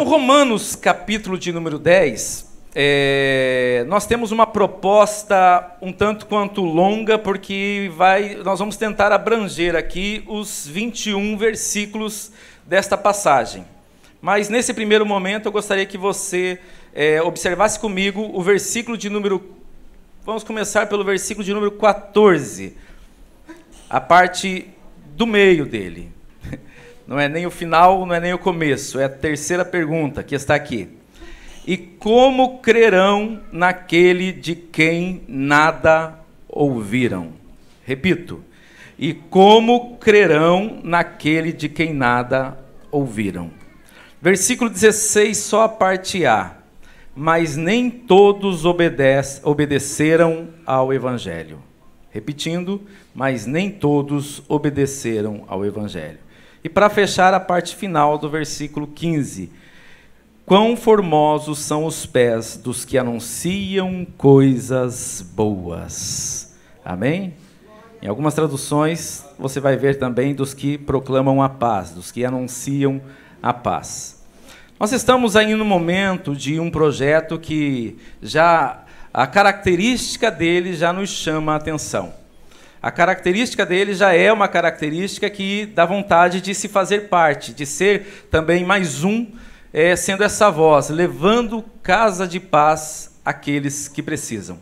Então, Romanos, capítulo de número 10, nós temos uma proposta um tanto quanto longa, porque nós vamos tentar abranger aqui os 21 versículos desta passagem. Mas, nesse primeiro momento, eu gostaria que você observasse comigo o versículo de número... Vamos começar pelo versículo de número 14, a parte do meio dele. Não é nem o final, não é nem o começo, é a terceira pergunta que está aqui. E como crerão naquele de quem nada ouviram? Repito. E como crerão naquele de quem nada ouviram? Versículo 16, só a parte A. Mas nem todos obedeceram ao Evangelho. Repetindo, mas nem todos obedeceram ao Evangelho. E para fechar a parte final do versículo 15, quão formosos são os pés dos que anunciam coisas boas. Amém? Em algumas traduções, você vai ver também dos que proclamam a paz, dos que anunciam a paz. Nós estamos aí no momento de um projeto que a característica dele já nos chama a atenção. A característica dele já é uma característica que dá vontade de se fazer parte, de ser também mais um, sendo essa voz, levando casa de paz àqueles que precisam.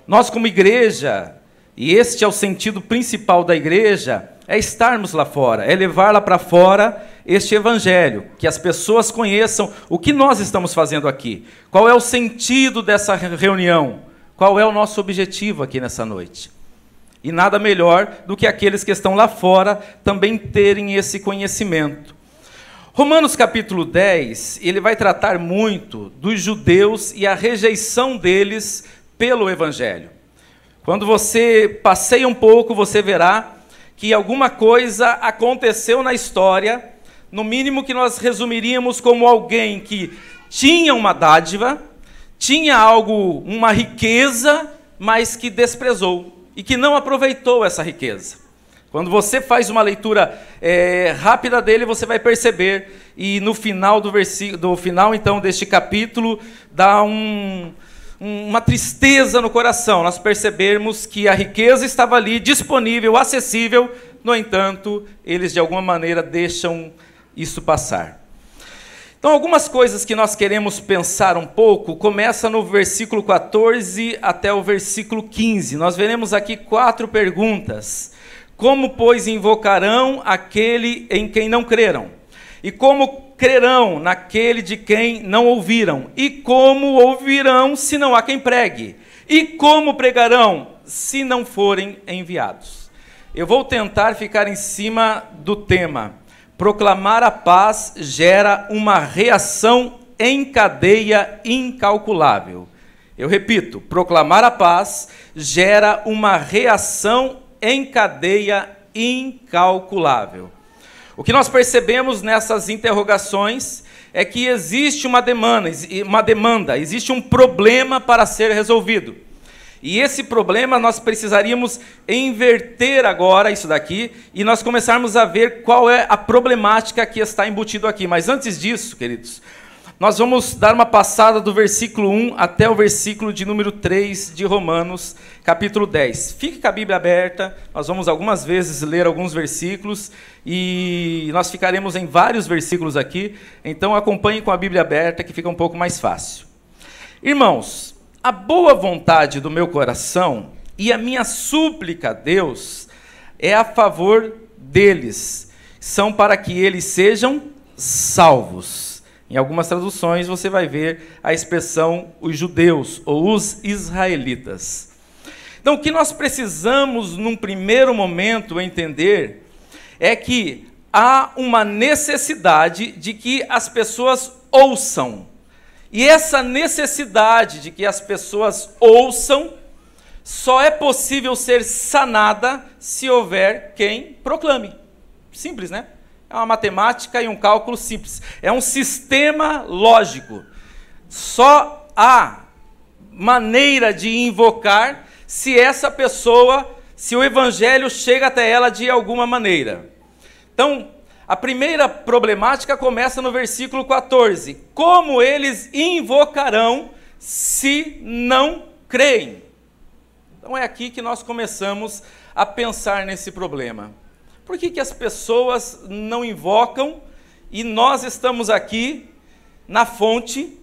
Nós, como igreja, e este é o sentido principal da igreja, é estarmos lá fora, é levar lá para fora este evangelho, que as pessoas conheçam o que nós estamos fazendo aqui, qual é o sentido dessa reunião, qual é o nosso objetivo aqui nessa noite. E nada melhor do que aqueles que estão lá fora também terem esse conhecimento. Romanos capítulo 10, ele vai tratar muito dos judeus e a rejeição deles pelo evangelho. Quando você passeia um pouco, você verá que alguma coisa aconteceu na história, no mínimo que nós resumiríamos como alguém que tinha uma dádiva, tinha algo, uma riqueza, mas que desprezou. E que não aproveitou essa riqueza. Quando você faz uma leitura rápida dele, você vai perceber, e no final então, deste capítulo, dá uma tristeza no coração, nós percebermos que a riqueza estava ali, disponível, acessível, no entanto, eles de alguma maneira deixam isso passar. Então, algumas coisas que nós queremos pensar um pouco, começa no versículo 14 até o versículo 15. Nós veremos aqui 4 perguntas. Como, pois, invocarão aquele em quem não creram? E como crerão naquele de quem não ouviram? E como ouvirão se não há quem pregue? E como pregarão se não forem enviados? Eu vou tentar ficar em cima do tema. Proclamar a paz gera uma reação em cadeia incalculável. Eu repito, proclamar a paz gera uma reação em cadeia incalculável. O que nós percebemos nessas interrogações é que existe uma demanda, existe um problema para ser resolvido. E esse problema nós precisaríamos inverter agora isso daqui e nós começarmos a ver qual é a problemática que está embutido aqui. Mas antes disso, queridos, nós vamos dar uma passada do versículo 1 até o versículo de número 3 de Romanos, capítulo 10. Fique com a Bíblia aberta, nós vamos algumas vezes ler alguns versículos e nós ficaremos em vários versículos aqui, então acompanhe com a Bíblia aberta que fica um pouco mais fácil. Irmãos, a boa vontade do meu coração e a minha súplica a Deus é a favor deles, são para que eles sejam salvos. Em algumas traduções você vai ver a expressão os judeus ou os israelitas. Então o que nós precisamos num primeiro momento entender é que há uma necessidade de que as pessoas ouçam. E essa necessidade de que as pessoas ouçam só é possível ser sanada se houver quem proclame. Simples, né? É uma matemática e um cálculo simples. É um sistema lógico. Só há maneira de invocar se essa pessoa, se o evangelho chega até ela de alguma maneira. Então, A primeira problemática começa no versículo 14. Como eles invocarão se não creem? Então é aqui que nós começamos a pensar nesse problema. Por que as pessoas não invocam e nós estamos aqui na fonte,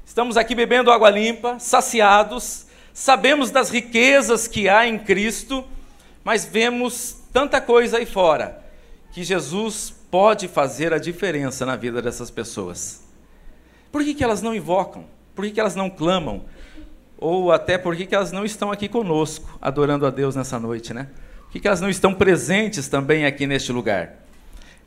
estamos aqui bebendo água limpa, saciados, sabemos das riquezas que há em Cristo, mas vemos tanta coisa aí fora, que Jesus pode fazer a diferença na vida dessas pessoas? Por que elas não invocam? Por que elas não clamam? Ou até por que elas não estão aqui conosco, adorando a Deus nessa noite, né? Por que elas não estão presentes também aqui neste lugar?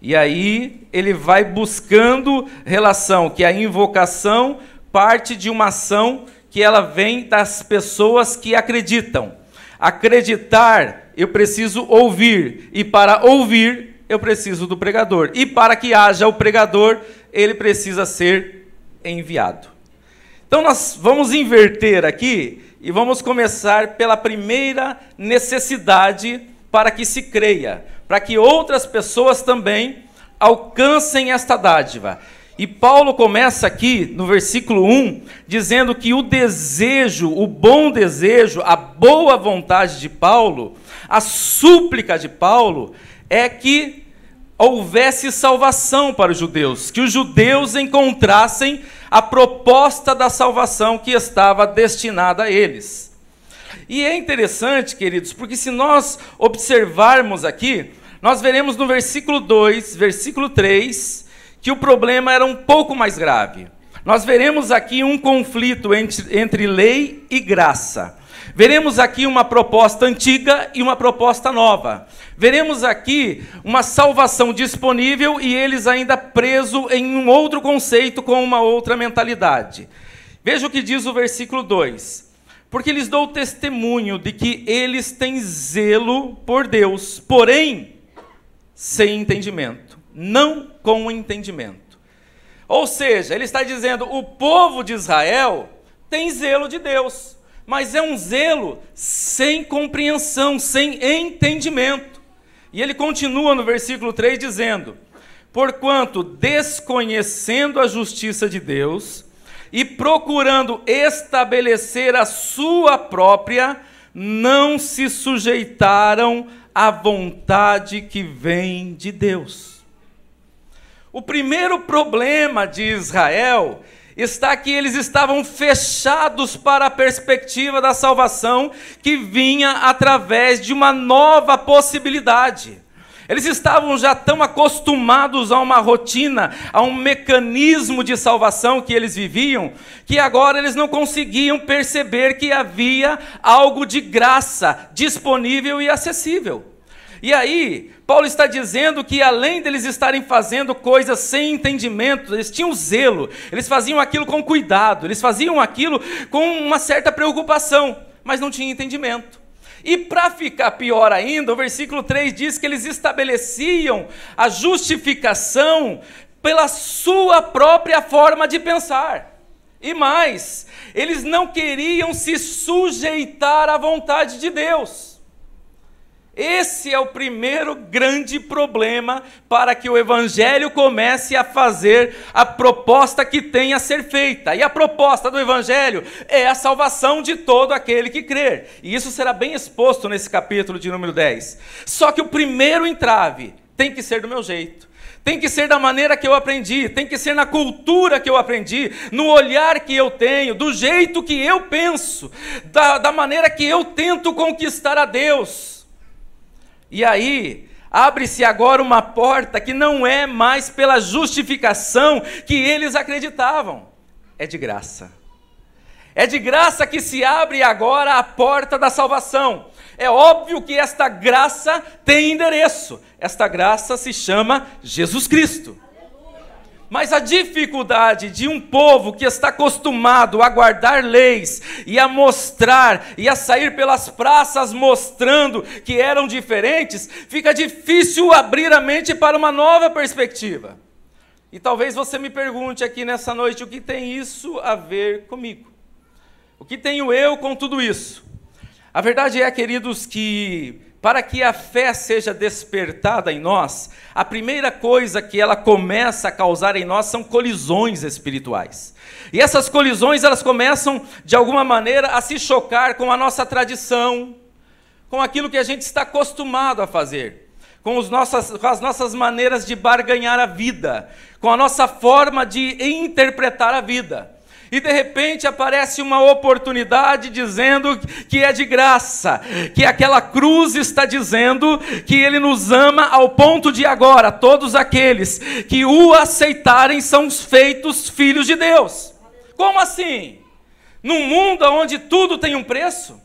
E aí ele vai buscando relação, que a invocação parte de uma ação que ela vem das pessoas que acreditam. Acreditar, eu preciso ouvir, e para ouvir, eu preciso do pregador. E para que haja o pregador, ele precisa ser enviado. Então nós vamos inverter aqui e vamos começar pela primeira necessidade para que se creia, para que outras pessoas também alcancem esta dádiva. E Paulo começa aqui no versículo 1, dizendo que o desejo, o bom desejo, a boa vontade de Paulo, a súplica de Paulo, é que houvesse salvação para os judeus, que os judeus encontrassem a proposta da salvação que estava destinada a eles. E é interessante, queridos, porque se nós observarmos aqui, nós veremos no versículo 2, versículo 3, que o problema era um pouco mais grave. Nós veremos aqui um conflito entre lei e graça. Veremos aqui uma proposta antiga e uma proposta nova. Veremos aqui uma salvação disponível e eles ainda presos em um outro conceito com uma outra mentalidade. Veja o que diz o versículo 2. Porque lhes dou testemunho de que eles têm zelo por Deus, porém, sem entendimento, não com entendimento. Ou seja, ele está dizendo, o povo de Israel tem zelo de Deus, mas é um zelo sem compreensão, sem entendimento. E ele continua no versículo 3 dizendo, porquanto desconhecendo a justiça de Deus e procurando estabelecer a sua própria, não se sujeitaram à vontade que vem de Deus. O primeiro problema de Israel está que eles estavam fechados para a perspectiva da salvação que vinha através de uma nova possibilidade. Eles estavam já tão acostumados a uma rotina, a um mecanismo de salvação que eles viviam, que agora eles não conseguiam perceber que havia algo de graça disponível e acessível. E aí, Paulo está dizendo que além deles estarem fazendo coisas sem entendimento, eles tinham zelo, eles faziam aquilo com cuidado, eles faziam aquilo com uma certa preocupação, mas não tinham entendimento. E para ficar pior ainda, o versículo 3 diz que eles estabeleciam a justificação pela sua própria forma de pensar. E mais, eles não queriam se sujeitar à vontade de Deus. Esse é o primeiro grande problema para que o Evangelho comece a fazer a proposta que tem a ser feita. E a proposta do Evangelho é a salvação de todo aquele que crer. E isso será bem exposto nesse capítulo de número 10. Só que o primeiro entrave tem que ser do meu jeito. Tem que ser da maneira que eu aprendi, tem que ser na cultura que eu aprendi, no olhar que eu tenho, do jeito que eu penso, da maneira que eu tento conquistar a Deus. E aí, abre-se agora uma porta que não é mais pela justificação que eles acreditavam. É de graça. É de graça que se abre agora a porta da salvação. É óbvio que esta graça tem endereço. Esta graça se chama Jesus Cristo. Mas a dificuldade de um povo que está acostumado a guardar leis e a mostrar e a sair pelas praças mostrando que eram diferentes, fica difícil abrir a mente para uma nova perspectiva. E talvez você me pergunte aqui nessa noite, o que tem isso a ver comigo? O que tenho eu com tudo isso? A verdade é, queridos, que para que a fé seja despertada em nós, a primeira coisa que ela começa a causar em nós são colisões espirituais. E essas colisões, elas começam, de alguma maneira, a se chocar com a nossa tradição, com aquilo que a gente está acostumado a fazer, com as nossas maneiras de barganhar a vida, com a nossa forma de interpretar a vida. E de repente aparece uma oportunidade dizendo que é de graça, que aquela cruz está dizendo que Ele nos ama ao ponto de agora, todos aqueles que o aceitarem são feitos filhos de Deus. Como assim? Num mundo onde tudo tem um preço?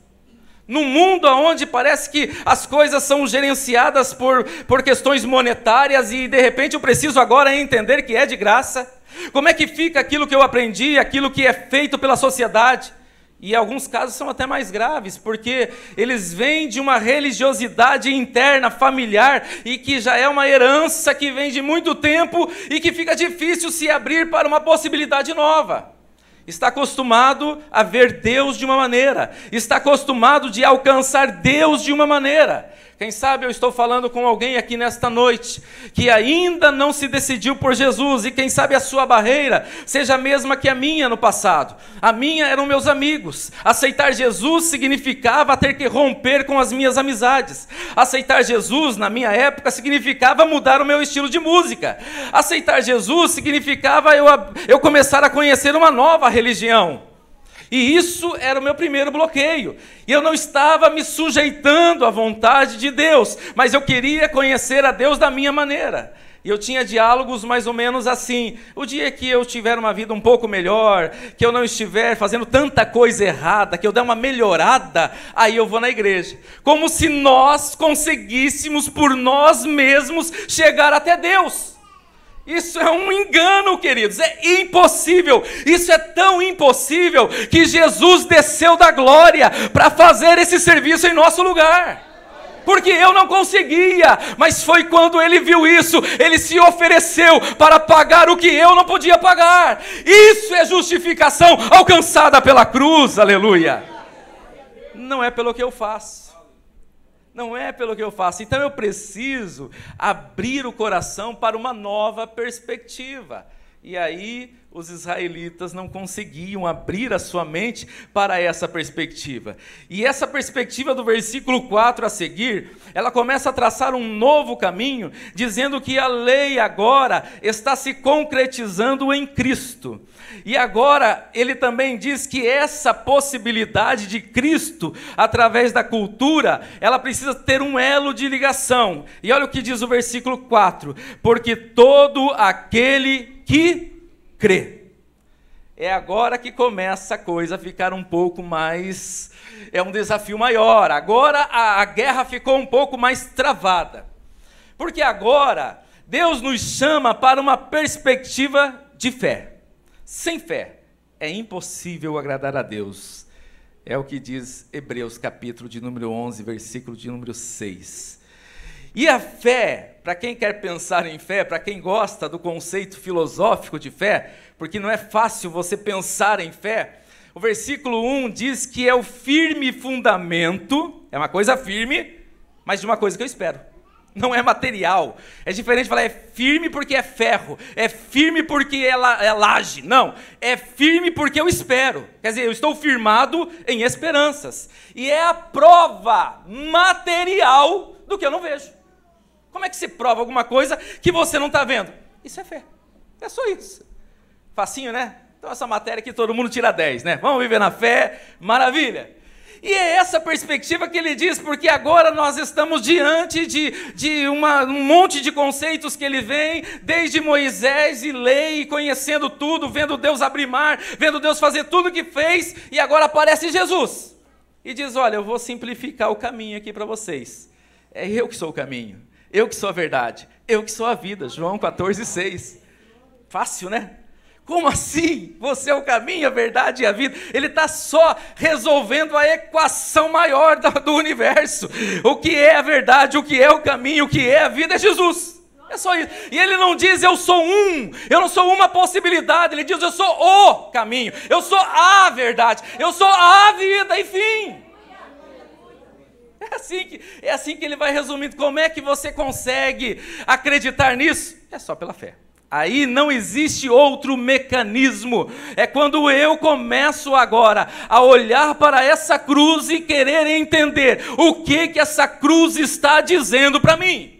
Num mundo onde parece que as coisas são gerenciadas por questões monetárias e de repente eu preciso agora entender que é de graça? Como é que fica aquilo que eu aprendi, aquilo que é feito pela sociedade? E alguns casos são até mais graves, porque eles vêm de uma religiosidade interna, familiar, e que já é uma herança que vem de muito tempo e que fica difícil se abrir para uma possibilidade nova. Está acostumado a ver Deus de uma maneira, está acostumado de alcançar Deus de uma maneira. Quem sabe eu estou falando com alguém aqui nesta noite, que ainda não se decidiu por Jesus, e quem sabe a sua barreira seja a mesma que a minha no passado. A minha eram meus amigos. Aceitar Jesus significava ter que romper com as minhas amizades. Aceitar Jesus, na minha época, significava mudar o meu estilo de música. Aceitar Jesus significava eu começar a conhecer uma nova religião. E isso era o meu primeiro bloqueio. E eu não estava me sujeitando à vontade de Deus, mas eu queria conhecer a Deus da minha maneira. E eu tinha diálogos mais ou menos assim: o dia que eu tiver uma vida um pouco melhor, que eu não estiver fazendo tanta coisa errada, que eu der uma melhorada, aí eu vou na igreja. Como se nós conseguíssemos por nós mesmos chegar até Deus. Isso é um engano, queridos, é impossível. Isso é tão impossível que Jesus desceu da glória para fazer esse serviço em nosso lugar. Porque eu não conseguia, mas foi quando Ele viu isso, Ele se ofereceu para pagar o que eu não podia pagar. Isso é justificação alcançada pela cruz, aleluia. Não é pelo que eu faço. Não é pelo que eu faço. Então eu preciso abrir o coração para uma nova perspectiva. E aí os israelitas não conseguiam abrir a sua mente para essa perspectiva. E essa perspectiva do versículo 4 a seguir, ela começa a traçar um novo caminho, dizendo que a lei agora está se concretizando em Cristo. E agora ele também diz que essa possibilidade de Cristo, através da cultura, ela precisa ter um elo de ligação. E olha o que diz o versículo 4: porque todo aquele que crê. É agora que começa a coisa a ficar um pouco mais, é um desafio maior. Agora a guerra ficou um pouco mais travada. Porque agora Deus nos chama para uma perspectiva de fé. Sem fé é impossível agradar a Deus. É o que diz Hebreus capítulo de número 11, versículo de número 6. E a fé, para quem quer pensar em fé, para quem gosta do conceito filosófico de fé, porque não é fácil você pensar em fé, o versículo 1 diz que é o firme fundamento, é uma coisa firme, mas de uma coisa que eu espero. Não é material. É diferente de falar é firme porque é ferro, é firme porque é laje. Não, é firme porque eu espero. Quer dizer, eu estou firmado em esperanças. E é a prova material do que eu não vejo. Como é que se prova alguma coisa que você não está vendo? Isso é fé. É só isso. Facinho, né? Então essa matéria aqui todo mundo tira 10, né? Vamos viver na fé, maravilha. E é essa perspectiva que ele diz, porque agora nós estamos diante de um monte de conceitos que ele vem, desde Moisés e lei, conhecendo tudo, vendo Deus abrir mar, vendo Deus fazer tudo o que fez, e agora aparece Jesus. E diz, olha, eu vou simplificar o caminho aqui para vocês. É eu que sou o caminho, eu que sou a verdade, eu que sou a vida. João 14,6. Fácil, né? Como assim? Você é o caminho, a verdade e a vida. Ele está só resolvendo a equação maior do universo. O que é a verdade, o que é o caminho, o que é a vida é Jesus. É só isso. E ele não diz eu sou eu não sou uma possibilidade. Ele diz eu sou o caminho, eu sou a verdade, eu sou a vida, enfim. É assim que ele vai resumindo. Como é que você consegue acreditar nisso? É só pela fé. Aí não existe outro mecanismo. É quando eu começo agora a olhar para essa cruz e querer entender o que essa cruz está dizendo para mim.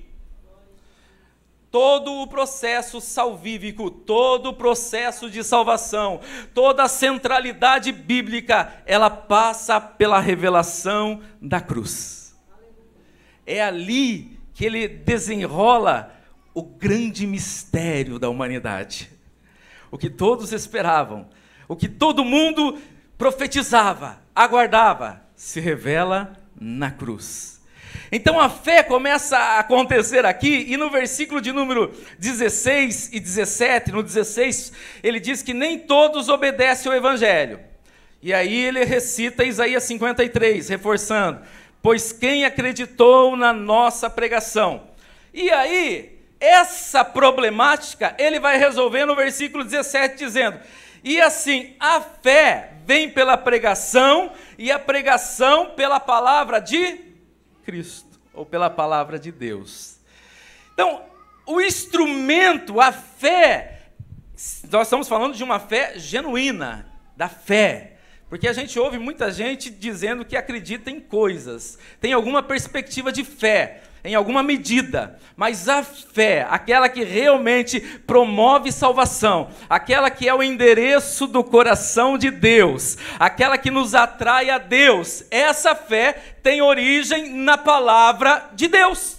Todo o processo salvífico, todo o processo de salvação, toda a centralidade bíblica, ela passa pela revelação da cruz. É ali que ele desenrola o grande mistério da humanidade. O que todos esperavam, o que todo mundo profetizava, aguardava, se revela na cruz. Então a fé começa a acontecer aqui, e no versículo de número 16 e 17, no 16, ele diz que nem todos obedecem ao evangelho. E aí ele recita Isaías 53, reforçando: pois quem acreditou na nossa pregação? E aí, essa problemática ele vai resolver no versículo 17, dizendo: e assim, a fé vem pela pregação, e a pregação pela palavra de Cristo, ou pela palavra de Deus. Então, o instrumento, a fé, nós estamos falando de uma fé genuína, da fé, porque a gente ouve muita gente dizendo que acredita em coisas, tem alguma perspectiva de fé, em alguma medida, mas a fé, aquela que realmente promove salvação, aquela que é o endereço do coração de Deus, aquela que nos atrai a Deus, essa fé tem origem na palavra de Deus.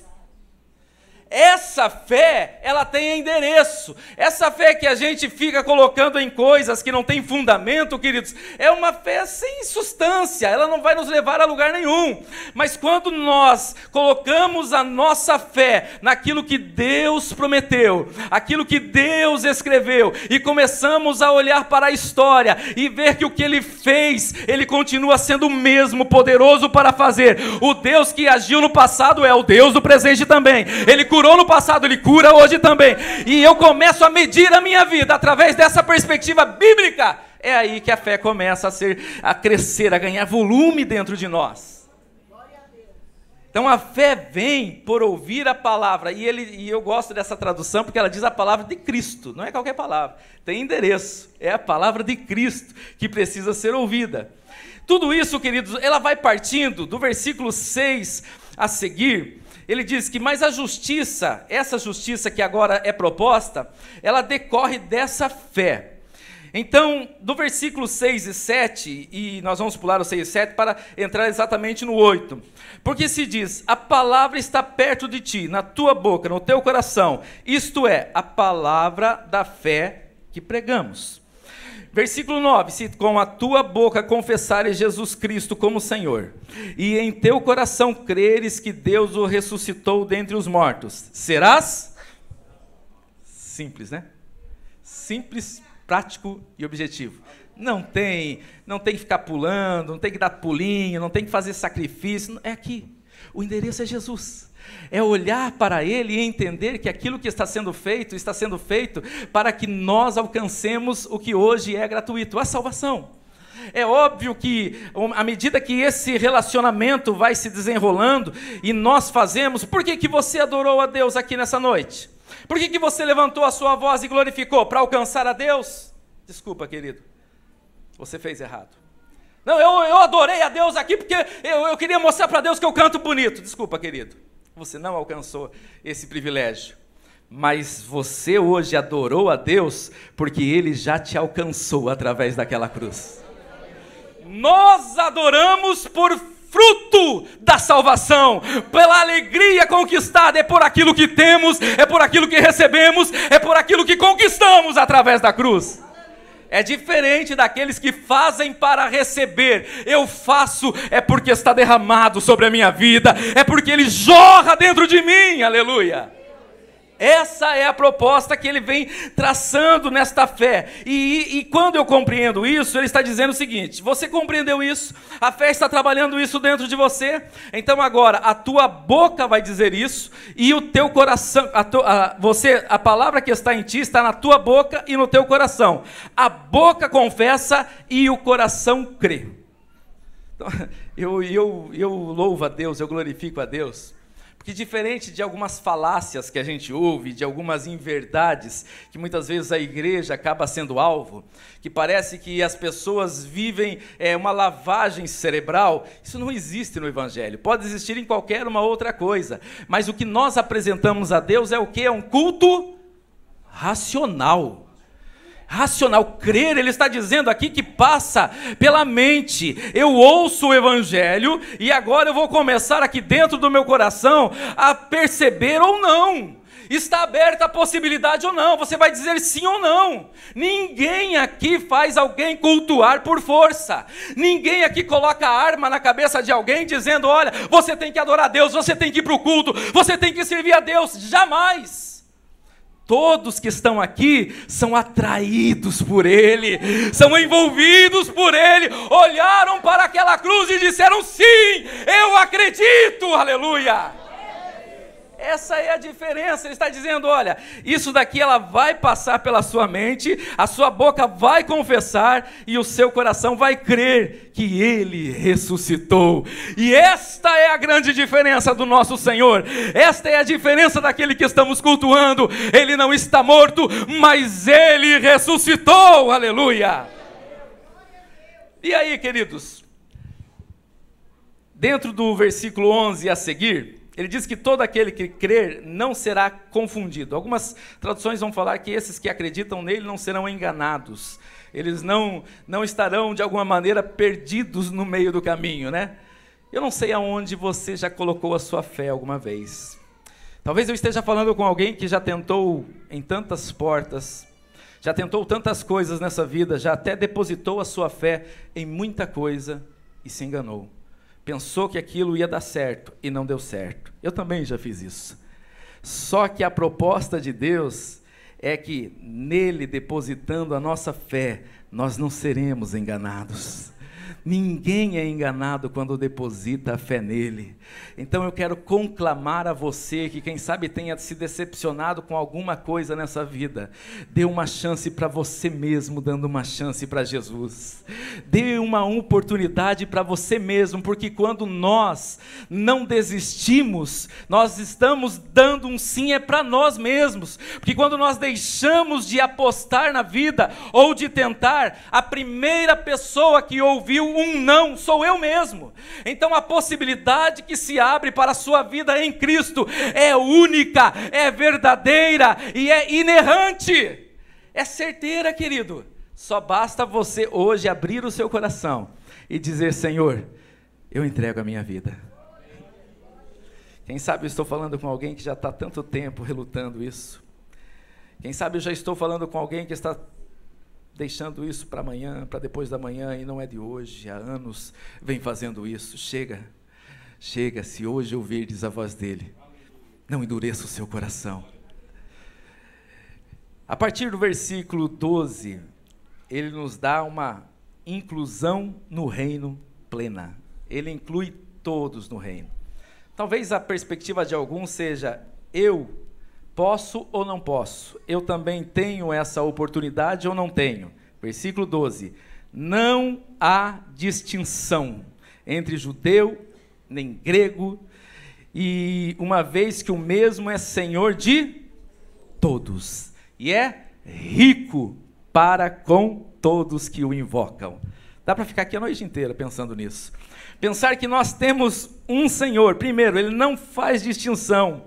Essa fé, ela tem endereço. Essa fé que a gente fica colocando em coisas que não tem fundamento, queridos, é uma fé sem substância, ela não vai nos levar a lugar nenhum. Mas quando nós colocamos a nossa fé naquilo que Deus prometeu, aquilo que Deus escreveu, e começamos a olhar para a história e ver que o que Ele fez, Ele continua sendo o mesmo, poderoso para fazer. O Deus que agiu no passado é o Deus do presente também. Ele curou no passado, Ele cura hoje também. E eu começo a medir a minha vida através dessa perspectiva bíblica. É aí que a fé começa a crescer, a ganhar volume dentro de nós. Então a fé vem por ouvir a palavra. E eu gosto dessa tradução porque ela diz a palavra de Cristo. Não é qualquer palavra, tem endereço. É a palavra de Cristo que precisa ser ouvida. Tudo isso, queridos, ela vai partindo do versículo 6 a seguir. Ele diz que, mas a justiça, essa justiça que agora é proposta, ela decorre dessa fé. Então, do versículo 6 e 7, e nós vamos pular o 6 e 7 para entrar exatamente no 8. Porque se diz: a palavra está perto de ti, na tua boca, no teu coração. Isto é, a palavra da fé que pregamos. Versículo 9, se com a tua boca confessares Jesus Cristo como Senhor, e em teu coração creres que Deus o ressuscitou dentre os mortos, serás? Simples, né? Simples, prático e objetivo. Não tem que ficar pulando, não tem que dar pulinho, não tem que fazer sacrifício, é aqui. O endereço é Jesus. É olhar para Ele e entender que aquilo que está sendo feito para que nós alcancemos o que hoje é gratuito, a salvação. É óbvio que, à medida que esse relacionamento vai se desenrolando e nós fazemos, por que você adorou a Deus aqui nessa noite? Por que você levantou a sua voz e glorificou? Para alcançar a Deus? Desculpa, querido, você fez errado. Não, eu adorei a Deus aqui porque eu queria mostrar para Deus que eu canto bonito. Desculpa, querido. Você não alcançou esse privilégio, mas você hoje adorou a Deus porque Ele já te alcançou através daquela cruz. Nós adoramos por fruto da salvação, pela alegria conquistada, é por aquilo que temos, é por aquilo que recebemos, é por aquilo que conquistamos através da cruz. É diferente daqueles que fazem para receber. Eu faço é porque está derramado sobre a minha vida, é porque Ele jorra dentro de mim, aleluia. Essa é a proposta que ele vem traçando nesta fé. E quando eu compreendo isso, ele está dizendo o seguinte: você compreendeu isso? A fé está trabalhando isso dentro de você? Então agora, a tua boca vai dizer isso, e o teu coração, a palavra que está em ti está na tua boca e no teu coração. A boca confessa e o coração crê. Então, eu louvo a Deus, eu glorifico a Deus, porque diferente de algumas falácias que a gente ouve, de algumas inverdades que muitas vezes a igreja acaba sendo alvo, que parece que as pessoas vivem uma lavagem cerebral, isso não existe no Evangelho, pode existir em qualquer uma outra coisa, mas o que nós apresentamos a Deus é o quê? É um culto racional. Racional, crer, ele está dizendo aqui que passa pela mente. Eu ouço o Evangelho e agora eu vou começar aqui dentro do meu coração a perceber ou não. Está aberta a possibilidade ou não, você vai dizer sim ou não. Ninguém aqui faz alguém cultuar por força. Ninguém aqui coloca a arma na cabeça de alguém dizendo, olha, você tem que adorar a Deus, você tem que ir para o culto, você tem que servir a Deus. Jamais. Todos que estão aqui são atraídos por Ele, são envolvidos por Ele, olharam para aquela cruz e disseram, sim, eu acredito, aleluia. Essa é a diferença, ele está dizendo, olha, isso daqui ela vai passar pela sua mente, a sua boca vai confessar e o seu coração vai crer que Ele ressuscitou. E esta é a grande diferença do nosso Senhor, esta é a diferença daquele que estamos cultuando. Ele não está morto, mas Ele ressuscitou, aleluia. E aí, queridos, dentro do versículo 11 a seguir, ele diz que todo aquele que crer não será confundido. Algumas traduções vão falar que esses que acreditam nele não serão enganados. Eles não estarão, de alguma maneira, perdidos no meio do caminho, né? Eu não sei aonde você já colocou a sua fé alguma vez. Talvez eu esteja falando com alguém que já tentou em tantas portas, já tentou tantas coisas nessa vida, já até depositou a sua fé em muita coisa e se enganou. Pensou que aquilo ia dar certo e não deu certo. Eu também já fiz isso. Só que a proposta de Deus é que nele, depositando a nossa fé, nós não seremos enganados. Ninguém é enganado quando deposita a fé nele. Então eu quero conclamar a você que quem sabe tenha se decepcionado com alguma coisa nessa vida. Dê uma chance para você mesmo, dando uma chance para Jesus. Dê uma oportunidade para você mesmo, porque quando nós não desistimos, nós estamos dando um sim para nós mesmos. Porque quando nós deixamos de apostar na vida ou de tentar, a primeira pessoa que ouviu um não sou eu mesmo. Então a possibilidade que se abre para a sua vida em Cristo é única, é verdadeira e é inerrante, é certeira, querido. Só basta você hoje abrir o seu coração e dizer, Senhor, eu entrego a minha vida. Quem sabe eu estou falando com alguém que já está há tanto tempo relutando isso. Quem sabe eu já estou falando com alguém que está deixando isso para amanhã, para depois da manhã, e não é de hoje, há anos vem fazendo isso. Chega, se hoje ouvirdes a voz dele, não endureça o seu coração. A partir do versículo 12, ele nos dá uma inclusão no reino plena. Ele inclui todos no reino. Talvez a perspectiva de alguns seja, eu posso ou não posso? Eu também tenho essa oportunidade ou não tenho? Versículo 12. Não há distinção entre judeu nem grego, e uma vez que o mesmo é Senhor de todos, e é rico para com todos que o invocam. Dá para ficar aqui a noite inteira pensando nisso. Pensar que nós temos um Senhor. Primeiro, Ele não faz distinção.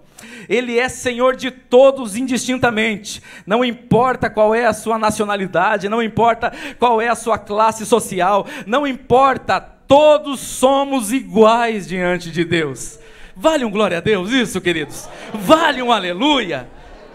Ele é Senhor de todos indistintamente. Não importa qual é a sua nacionalidade, não importa qual é a sua classe social, não importa, todos somos iguais diante de Deus. Vale um glória a Deus isso, queridos? Vale um aleluia?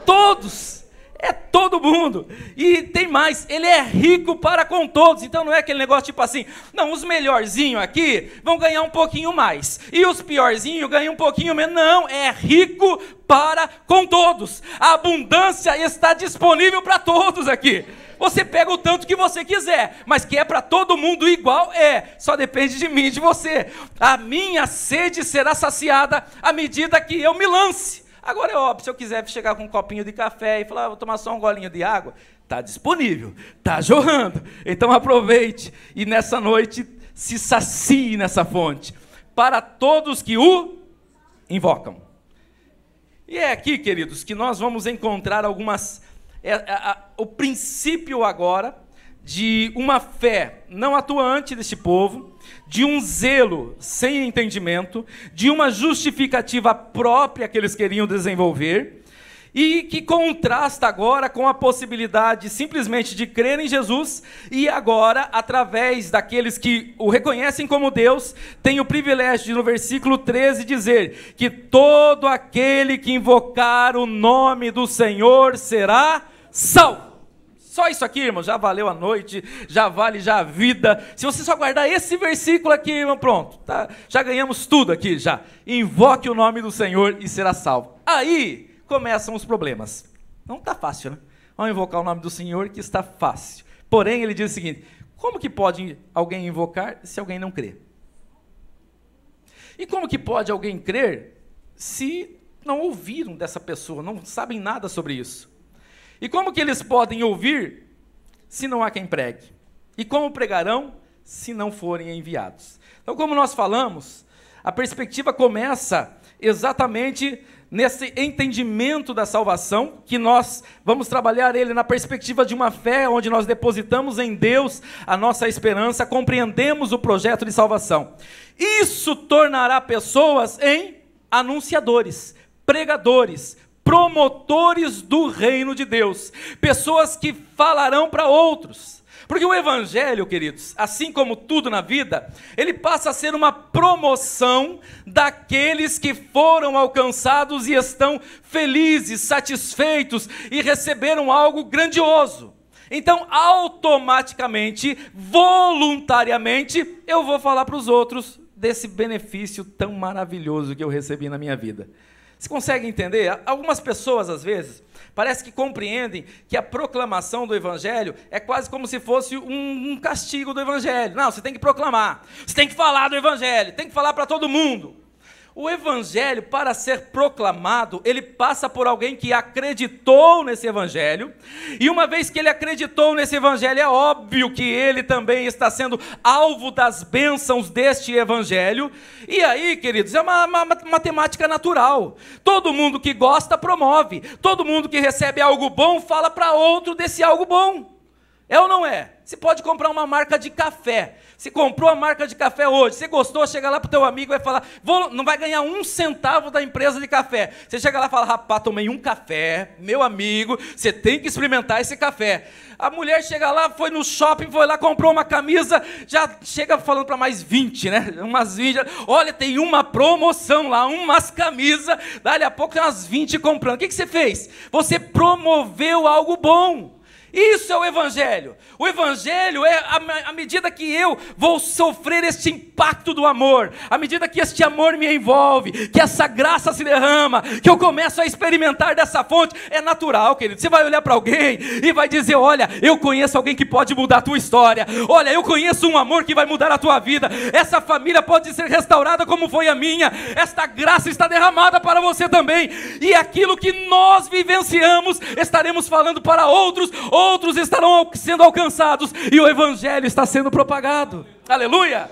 Todos. É todo mundo. E tem mais, ele é rico para com todos. Então não é aquele negócio tipo assim, não, os melhorzinhos aqui vão ganhar um pouquinho mais, e os piorzinhos ganham um pouquinho menos. Não, é rico para com todos. A abundância está disponível para todos aqui. Você pega o tanto que você quiser, mas que é para todo mundo igual, só depende de mim e de você. A minha sede será saciada à medida que eu me lance. Agora é óbvio, se eu quiser chegar com um copinho de café e falar, vou tomar só um golinho de água, está disponível, está jorrando. Então aproveite e nessa noite se sacie nessa fonte, para todos que o invocam. E é aqui, queridos, que nós vamos encontrar o princípio agora de uma fé não atuante deste povo, de um zelo sem entendimento, de uma justificativa própria que eles queriam desenvolver, e que contrasta agora com a possibilidade simplesmente de crer em Jesus, e agora, através daqueles que o reconhecem como Deus, tem o privilégio de, no versículo 13, dizer que todo aquele que invocar o nome do Senhor será salvo. Só isso aqui, irmão, já valeu a noite, já vale já a vida. Se você só guardar esse versículo aqui, irmão, pronto, tá? Já ganhamos tudo aqui, já. Invoque o nome do Senhor e será salvo. Aí começam os problemas. Não está fácil, né? Vamos invocar o nome do Senhor, que está fácil. Porém, ele diz o seguinte: como que pode alguém invocar se alguém não crê? E como que pode alguém crer se não ouviram dessa pessoa, não sabem nada sobre isso? E como que eles podem ouvir se não há quem pregue? E como pregarão se não forem enviados? Então, como nós falamos, a perspectiva começa exatamente nesse entendimento da salvação, que nós vamos trabalhar ele na perspectiva de uma fé, onde nós depositamos em Deus a nossa esperança, compreendemos o projeto de salvação. Isso tornará pessoas em anunciadores, pregadores, promotores do reino de Deus, pessoas que falarão para outros. Porque o evangelho, queridos, assim como tudo na vida, ele passa a ser uma promoção daqueles que foram alcançados e estão felizes, satisfeitos e receberam algo grandioso. Então, automaticamente, voluntariamente, eu vou falar para os outros desse benefício tão maravilhoso que eu recebi na minha vida. Você consegue entender? Algumas pessoas, às vezes, parece que compreendem que a proclamação do Evangelho é quase como se fosse um castigo do Evangelho. Não, você tem que proclamar, você tem que falar do Evangelho, tem que falar para todo mundo. O Evangelho, para ser proclamado, ele passa por alguém que acreditou nesse Evangelho, e uma vez que ele acreditou nesse Evangelho, é óbvio que ele também está sendo alvo das bênçãos deste Evangelho. E aí, queridos, é uma matemática natural. Todo mundo que gosta promove, todo mundo que recebe algo bom fala para outro desse algo bom. É ou não é? Você pode comprar uma marca de café. Você comprou a marca de café hoje, você gostou, chega lá para o teu amigo e vai falar, não vai ganhar 1 centavo da empresa de café. Você chega lá e fala, rapaz, tomei um café, meu amigo, você tem que experimentar esse café. A mulher chega lá, foi no shopping, foi lá, comprou uma camisa, já chega falando para mais 20, né? Umas 20, olha, tem uma promoção lá, umas camisas, dali a pouco tem umas 20 comprando. O que você fez? Você promoveu algo bom. Isso é o Evangelho. O Evangelho é à medida que eu vou sofrer este impacto do amor, à medida que este amor me envolve, que essa graça se derrama, que eu começo a experimentar dessa fonte, é natural, querido. Você vai olhar para alguém e vai dizer, olha, eu conheço alguém que pode mudar a tua história, olha, eu conheço um amor que vai mudar a tua vida, essa família pode ser restaurada como foi a minha, esta graça está derramada para você também, e aquilo que nós vivenciamos, estaremos falando para outros estarão sendo alcançados, e o Evangelho está sendo propagado. Aleluia!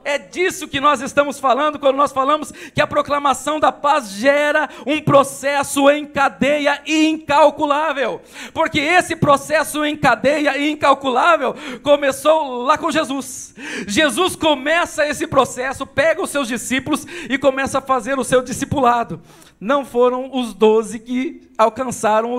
É disso que nós estamos falando quando nós falamos que a proclamação da paz gera um processo em cadeia incalculável. Porque esse processo em cadeia incalculável começou lá com Jesus. Jesus começa esse processo, pega os seus discípulos e começa a fazer o seu discipulado. Não foram os 12 que alcançaram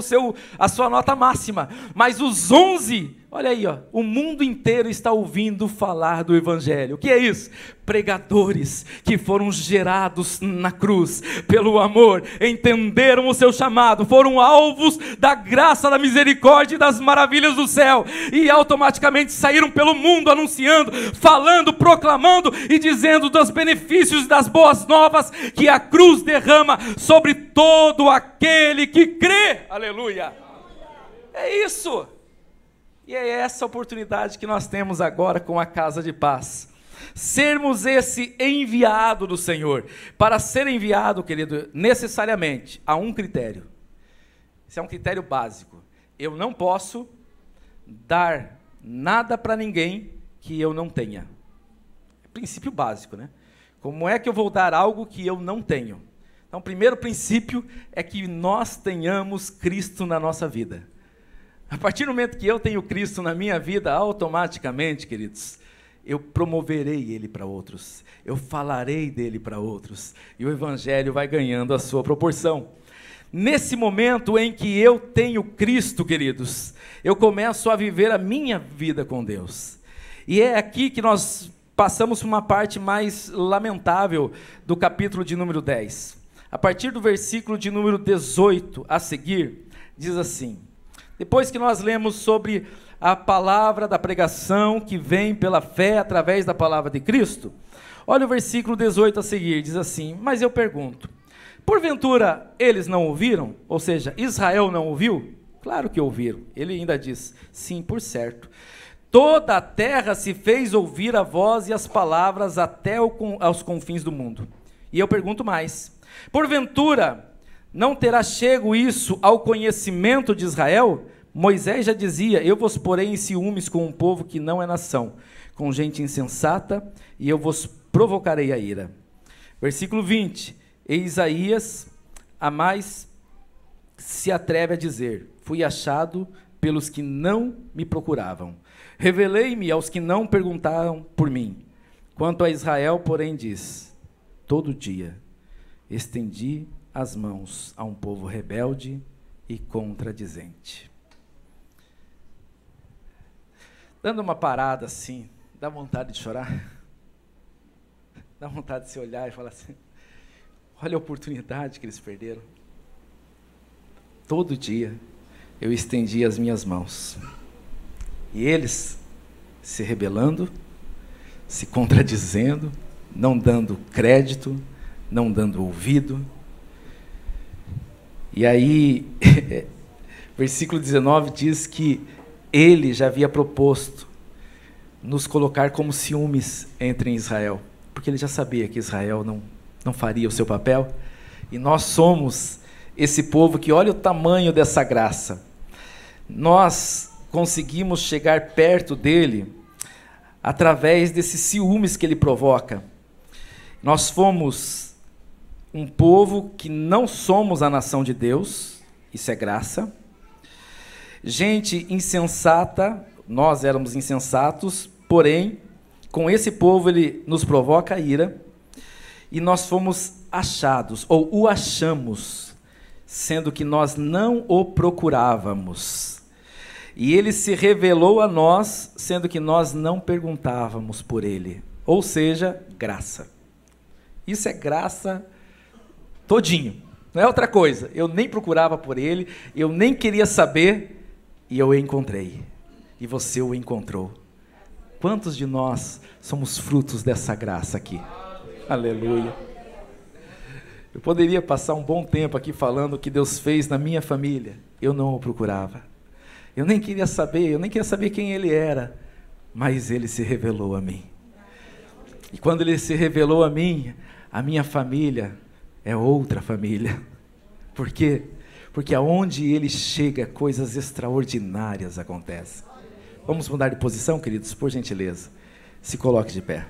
a sua nota máxima, mas os 11, olha aí, ó, o mundo inteiro está ouvindo falar do Evangelho. O que é isso? Pregadores que foram gerados na cruz pelo amor, entenderam o seu chamado, foram alvos da graça, da misericórdia e das maravilhas do céu, e automaticamente saíram pelo mundo anunciando, falando, proclamando e dizendo dos benefícios e das boas novas que a cruz derrama sobre todo aquele que crê. Aleluia! É isso! E é essa oportunidade que nós temos agora com a Casa de Paz. Sermos esse enviado do Senhor. Para ser enviado, querido, necessariamente há um critério. Esse é um critério básico. Eu não posso dar nada para ninguém que eu não tenha. princípio básico, né? Como é que eu vou dar algo que eu não tenho? Então, o primeiro princípio é que nós tenhamos Cristo na nossa vida. A partir do momento que eu tenho Cristo na minha vida, automaticamente, queridos, eu promoverei Ele para outros, eu falarei dele para outros, e o Evangelho vai ganhando a sua proporção. Nesse momento em que eu tenho Cristo, queridos, eu começo a viver a minha vida com Deus. E é aqui que nós passamos por uma parte mais lamentável do capítulo de número 10. A partir do versículo de número 18 a seguir, diz assim: depois que nós lemos sobre a palavra da pregação que vem pela fé através da palavra de Cristo, olha o versículo 18 a seguir, diz assim: mas eu pergunto, porventura eles não ouviram? Ou seja, Israel não ouviu? Claro que ouviram. Ele ainda diz, sim, por certo. Toda a terra se fez ouvir a voz e as palavras até aos confins do mundo. E eu pergunto mais, porventura não terá chego isso ao conhecimento de Israel? Moisés já dizia, eu vos porei em ciúmes com um povo que não é nação, com gente insensata, e eu vos provocarei a ira. Versículo 20, e Isaías a mais se atreve a dizer, fui achado pelos que não me procuravam, revelei-me aos que não perguntaram por mim. Quanto a Israel, porém, diz, todo dia estendi as mãos a um povo rebelde e contradizente. Dando uma parada assim, dá vontade de chorar? Dá vontade de se olhar e falar assim, olha a oportunidade que eles perderam. Todo dia eu estendi as minhas mãos. E eles se rebelando, se contradizendo, não dando crédito, não dando ouvido. E aí, versículo 19 diz que ele já havia proposto nos colocar como ciúmes entre Israel, porque ele já sabia que Israel não faria o seu papel, e nós somos esse povo que olha o tamanho dessa graça. Nós conseguimos chegar perto dele através desses ciúmes que ele provoca. Nós fomos um povo que não somos a nação de Deus, isso é graça. Gente insensata, nós éramos insensatos, porém, com esse povo ele nos provoca a ira, e nós fomos achados, ou o achamos, sendo que nós não o procurávamos. E ele se revelou a nós, sendo que nós não perguntávamos por ele. Ou seja, graça. Isso é graça todinho, não é outra coisa. Eu nem procurava por ele, eu nem queria saber, e eu o encontrei. E você o encontrou. Quantos de nós somos frutos dessa graça aqui? Aleluia. Eu poderia passar um bom tempo aqui falando o que Deus fez na minha família. Eu não o procurava. Eu nem queria saber quem ele era, mas ele se revelou a mim. E quando ele se revelou a mim, a minha família é outra família. Por quê? Porque aonde ele chega, coisas extraordinárias acontecem. Vamos mudar de posição, queridos, por gentileza. Se coloque de pé.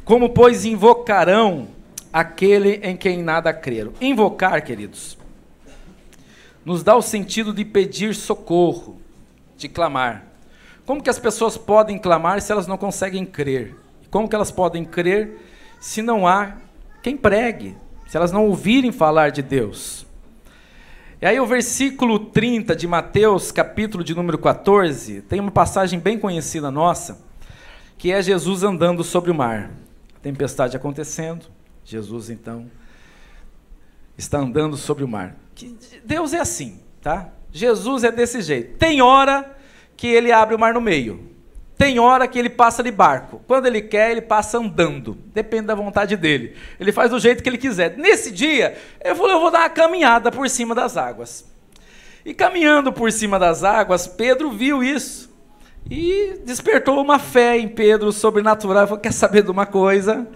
Como, pois, invocarão aquele em quem nada creram? Invocar, queridos, nos dá o sentido de pedir socorro, de clamar. Como que as pessoas podem clamar se elas não conseguem crer? Como que elas podem crer se não há quem pregue, se elas não ouvirem falar de Deus? E aí o versículo 30 de Mateus, capítulo de número 14, tem uma passagem bem conhecida nossa, que é Jesus andando sobre o mar. A tempestade acontecendo, Jesus então está andando sobre o mar. Deus é assim, tá? Jesus é desse jeito. Tem hora que ele abre o mar no meio. Tem hora que ele passa de barco. Quando ele quer, ele passa andando. Depende da vontade dele. Ele faz do jeito que ele quiser. Nesse dia, eu vou dar uma caminhada por cima das águas. E caminhando por cima das águas, Pedro viu isso. E despertou uma fé em Pedro sobrenatural. Ele falou, quer saber de uma coisa?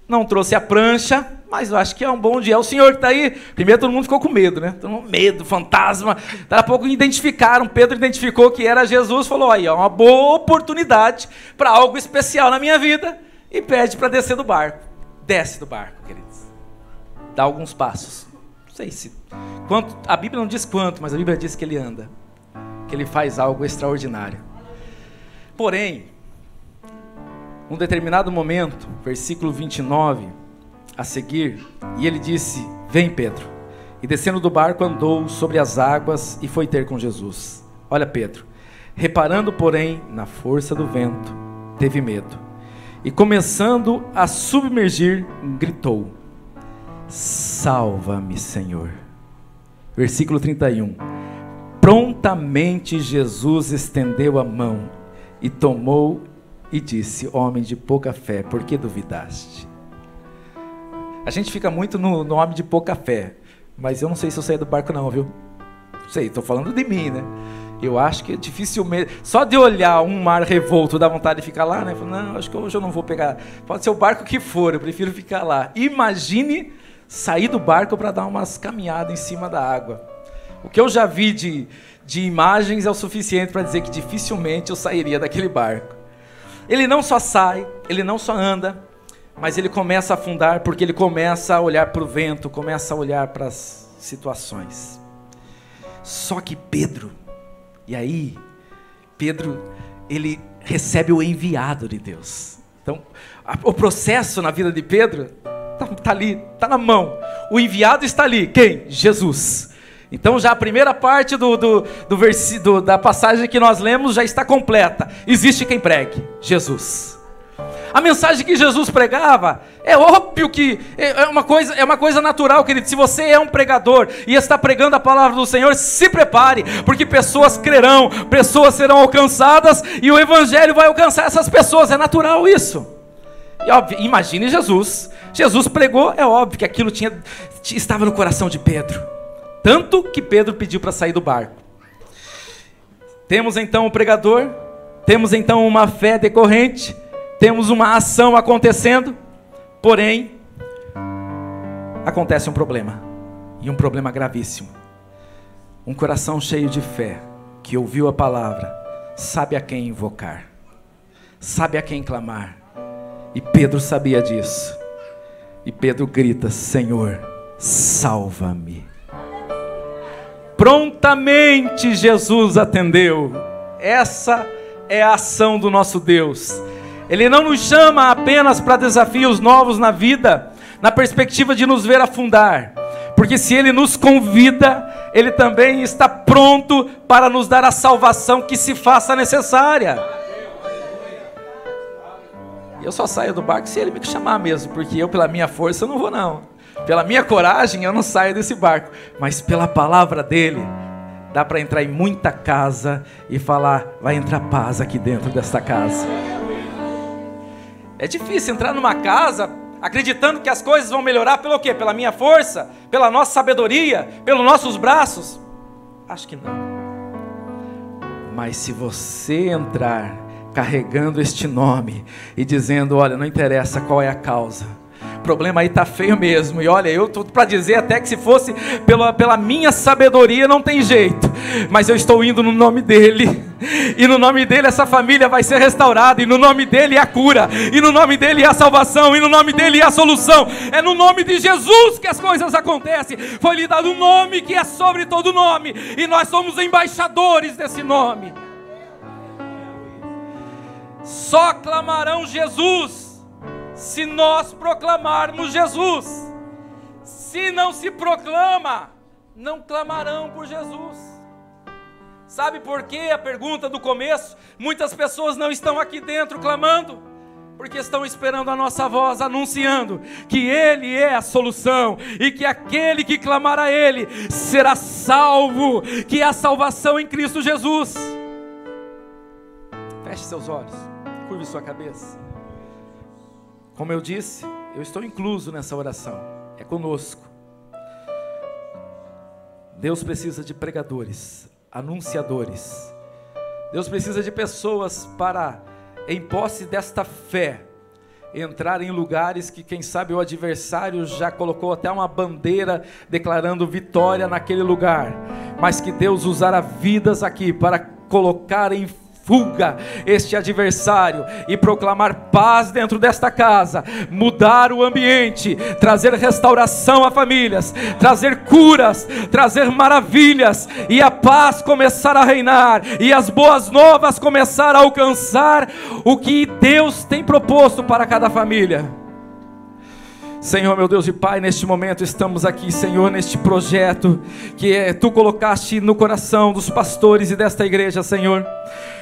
não trouxe a prancha, mas eu acho que é um bom dia. É o senhor que está aí. Primeiro todo mundo ficou com medo, né? Todo mundo, medo, fantasma. Daqui a pouco identificaram, Pedro identificou que era Jesus, falou, aí, ó, uma boa oportunidade para algo especial na minha vida, e pede para descer do barco. Desce do barco, queridos. Dá alguns passos. Não sei se... quanto, a Bíblia não diz quanto, mas a Bíblia diz que ele anda. Que ele faz algo extraordinário. Porém, num determinado momento, versículo 29, a seguir, e ele disse, vem Pedro. E descendo do barco andou sobre as águas e foi ter com Jesus. Olha Pedro, reparando porém na força do vento, teve medo. E começando a submergir, gritou, salva-me Senhor. Versículo 31, prontamente Jesus estendeu a mão e tomou e disse, homem de pouca fé, por que duvidaste? A gente fica muito no homem de pouca fé, mas eu não sei se eu saí do barco não, viu? Não sei, estou falando de mim, né? Eu acho que dificilmente, só de olhar um mar revolto dá vontade de ficar lá, né? Não, acho que hoje eu não vou pegar, pode ser o barco que for, eu prefiro ficar lá. Imagine sair do barco para dar umas caminhadas em cima da água. O que eu já vi de imagens é o suficiente para dizer que dificilmente eu sairia daquele barco. Ele não só sai, ele não só anda, mas ele começa a afundar porque ele começa a olhar para o vento, começa a olhar para as situações. Só que Pedro, e aí, Pedro, ele recebe o enviado de Deus. Então, o processo na vida de Pedro está ali, está na mão. O enviado está ali, quem? Jesus. Então já a primeira parte da passagem que nós lemos já está completa. Existe quem pregue, Jesus. A mensagem que Jesus pregava, é óbvio que é uma coisa natural, querido. Se você é um pregador e está pregando a palavra do Senhor, se prepare, porque pessoas crerão, pessoas serão alcançadas e o evangelho vai alcançar essas pessoas, é natural isso. E óbvio, imagine Jesus pregou, é óbvio que aquilo estava no coração de Pedro. Tanto que Pedro pediu para sair do barco. Temos então o pregador, temos então uma fé decorrente, temos uma ação acontecendo, porém, acontece um problema, e um problema gravíssimo. Um coração cheio de fé, que ouviu a palavra, sabe a quem invocar, sabe a quem clamar, e Pedro sabia disso, e Pedro grita, Senhor, salva-me. Prontamente Jesus atendeu. Essa é a ação do nosso Deus. Ele não nos chama apenas para desafios novos na vida, na perspectiva de nos ver afundar, porque se Ele nos convida, Ele também está pronto para nos dar a salvação que se faça necessária. E eu só saio do barco se Ele me chamar mesmo, porque eu pela minha força eu não vou não. Pela minha coragem eu não saio desse barco, mas pela palavra dele, dá para entrar em muita casa e falar, vai entrar paz aqui dentro desta casa. É difícil entrar numa casa acreditando que as coisas vão melhorar pelo quê? Pela minha força? Pela nossa sabedoria? Pelos nossos braços? Acho que não. Mas se você entrar carregando este nome e dizendo, olha, não interessa qual é a causa, o problema aí está feio mesmo, e olha, eu estou para dizer até que se fosse pela minha sabedoria não tem jeito, mas eu estou indo no nome dele, e no nome dele essa família vai ser restaurada, e no nome dele é a cura, e no nome dele é a salvação, e no nome dele é a solução. É no nome de Jesus que as coisas acontecem. Foi lhe dado um nome que é sobre todo nome, e nós somos embaixadores desse nome. Só clamarão Jesus se nós proclamarmos Jesus. Se não se proclama, não clamarão por Jesus. Sabe por quê? A pergunta do começo, muitas pessoas não estão aqui dentro clamando, porque estão esperando a nossa voz anunciando que Ele é a solução, e que aquele que clamar a Ele será salvo, que é a salvação em Cristo Jesus. Feche seus olhos, curve sua cabeça. Como eu disse, eu estou incluso nessa oração, é conosco. Deus precisa de pregadores, anunciadores. Deus precisa de pessoas para, em posse desta fé, entrar em lugares que, quem sabe, o adversário já colocou até uma bandeira declarando vitória naquele lugar, mas que Deus usará vidas aqui para colocar em fuga este adversário e proclamar paz dentro desta casa, mudar o ambiente, trazer restauração a famílias, trazer curas, trazer maravilhas, e a paz começar a reinar, e as boas novas começar a alcançar o que Deus tem proposto para cada família. Senhor, meu Deus e Pai, neste momento estamos aqui, Senhor, neste projeto que Tu colocaste no coração dos pastores e desta igreja, Senhor.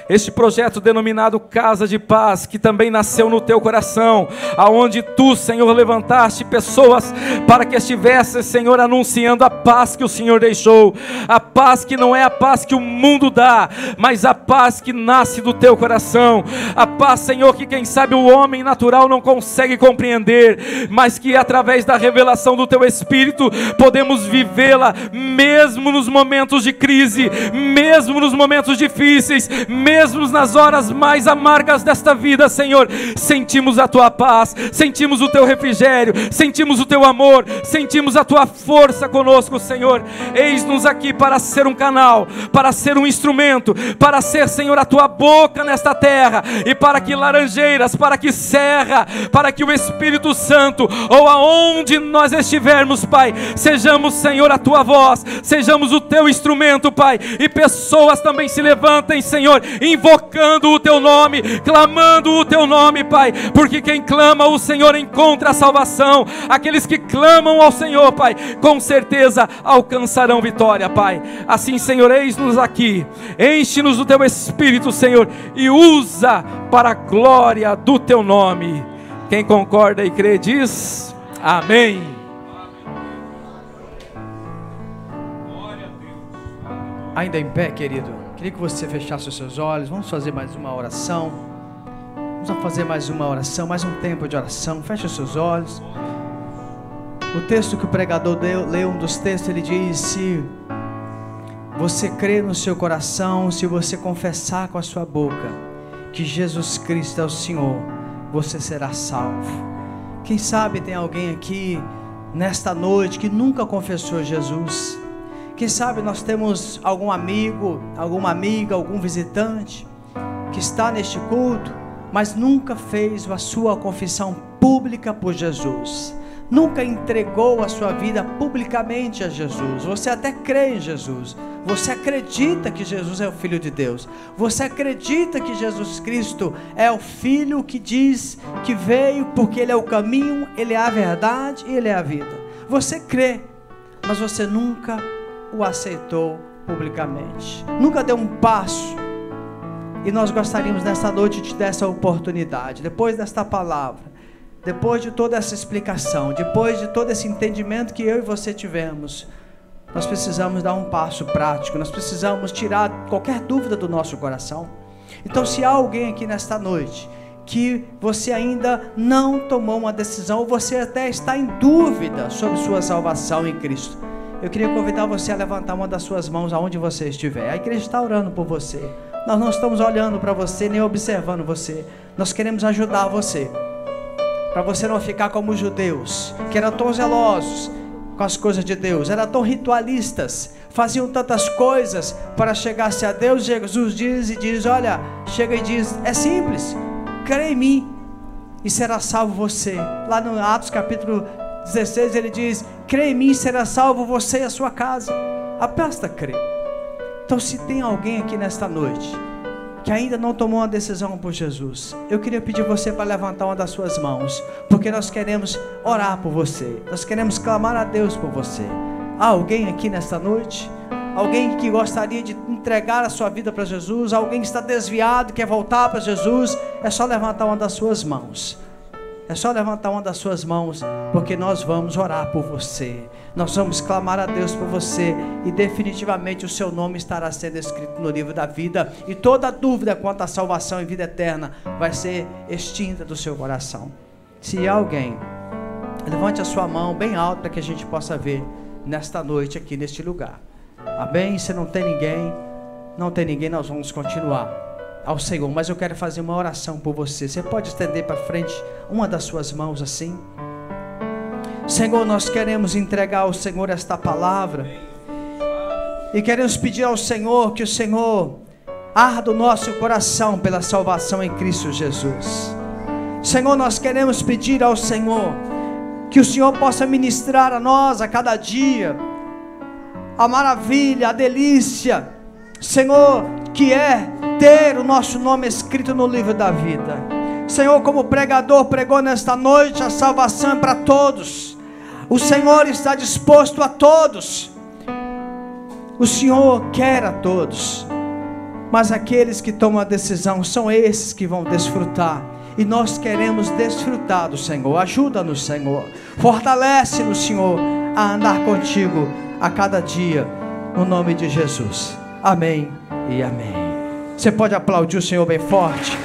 Este projeto denominado Casa de Paz, que também nasceu no Teu coração, aonde Tu, Senhor, levantaste pessoas para que estivessem, Senhor, anunciando a paz que o Senhor deixou, a paz que não é a paz que o mundo dá, mas a paz que nasce do Teu coração, a paz, Senhor, que quem sabe o homem natural não consegue compreender, mas que através da revelação do Teu Espírito podemos vivê-la, mesmo nos momentos de crise, mesmo nos momentos difíceis, mesmo nas horas mais amargas desta vida, Senhor. Sentimos a Tua paz, sentimos o Teu refrigério, sentimos o Teu amor, sentimos a Tua força conosco, Senhor. Eis-nos aqui para ser um canal, para ser um instrumento, para ser, Senhor, a Tua boca nesta terra, e para que Laranjeiras, para que Serra, para que o Espírito Santo, ou aonde nós estivermos, Pai, sejamos, Senhor, a Tua voz, sejamos o Teu instrumento, Pai, e pessoas também se levantem, Senhor, invocando o Teu nome, clamando o Teu nome, Pai, porque quem clama o Senhor encontra a salvação. Aqueles que clamam ao Senhor, Pai, com certeza alcançarão vitória, Pai. Assim, Senhor, eis-nos aqui, enche-nos do Teu Espírito, Senhor, e usa para a glória do Teu nome. Quem concorda e crê diz amém. Ainda em pé, querido, queria que você fechasse os seus olhos. Vamos fazer mais uma oração. Vamos fazer mais uma oração, mais um tempo de oração. Feche os seus olhos. O texto que o pregador leu, um dos textos, ele diz: se você crê no seu coração, se você confessar com a sua boca que Jesus Cristo é o Senhor, você será salvo. Quem sabe tem alguém aqui nesta noite que nunca confessou Jesus. Quem sabe nós temos algum amigo, alguma amiga, algum visitante que está neste culto, mas nunca fez a sua confissão pública por Jesus, nunca entregou a sua vida publicamente a Jesus. Você até crê em Jesus, você acredita que Jesus é o Filho de Deus, você acredita que Jesus Cristo é o Filho que diz que veio porque Ele é o caminho, Ele é a verdade e Ele é a vida. Você crê, mas você nunca o aceitou publicamente, nunca deu um passo. E nós gostaríamos nessa noite de dar essa oportunidade, depois desta palavra, depois de toda essa explicação, depois de todo esse entendimento que eu e você tivemos, nós precisamos dar um passo prático, nós precisamos tirar qualquer dúvida do nosso coração. Então, se há alguém aqui nesta noite que você ainda não tomou uma decisão, ou você até está em dúvida sobre sua salvação em Cristo, eu queria convidar você a levantar uma das suas mãos aonde você estiver. A igreja está orando por você. Nós não estamos olhando para você, nem observando você. Nós queremos ajudar você, para você não ficar como os judeus, que eram tão zelosos com as coisas de Deus, eram tão ritualistas, faziam tantas coisas para chegar-se a Deus. Jesus diz, olha, chega e diz, é simples, crê em mim e será salvo você. Lá no Atos capítulo 16 ele diz, crê em mim e será salvo você e a sua casa. Basta crer. Então, se tem alguém aqui nesta noite que ainda não tomou uma decisão por Jesus, eu queria pedir você para levantar uma das suas mãos, porque nós queremos orar por você, nós queremos clamar a Deus por você. Há alguém aqui nesta noite? Alguém que gostaria de entregar a sua vida para Jesus? Alguém que está desviado, quer voltar para Jesus? É só levantar uma das suas mãos. É só levantar uma das suas mãos, porque nós vamos orar por você, nós vamos clamar a Deus por você, e definitivamente o seu nome estará sendo escrito no livro da vida, e toda dúvida quanto à salvação e vida eterna vai ser extinta do seu coração. Se há alguém, levante a sua mão bem alto para que a gente possa ver nesta noite aqui neste lugar. Amém? Se não tem ninguém, nós vamos continuar. ao Senhor, mas eu quero fazer uma oração por você. Você pode estender para frente uma das suas mãos assim? Senhor, nós queremos entregar ao Senhor esta palavra e queremos pedir ao Senhor que o Senhor arda o nosso coração pela salvação em Cristo Jesus. Senhor, nós queremos pedir ao Senhor que o Senhor possa ministrar a nós a cada dia a maravilha, a delícia, Senhor, que é ter o nosso nome escrito no livro da vida. Senhor, como o pregador pregou nesta noite, a salvação é para todos. O Senhor está disposto a todos. O Senhor quer a todos, mas aqueles que tomam a decisão são esses que vão desfrutar. E nós queremos desfrutar do Senhor. Ajuda-nos, Senhor. Fortalece-nos, Senhor, a andar contigo a cada dia, no nome de Jesus. Amém e amém. Você pode aplaudir o Senhor bem forte?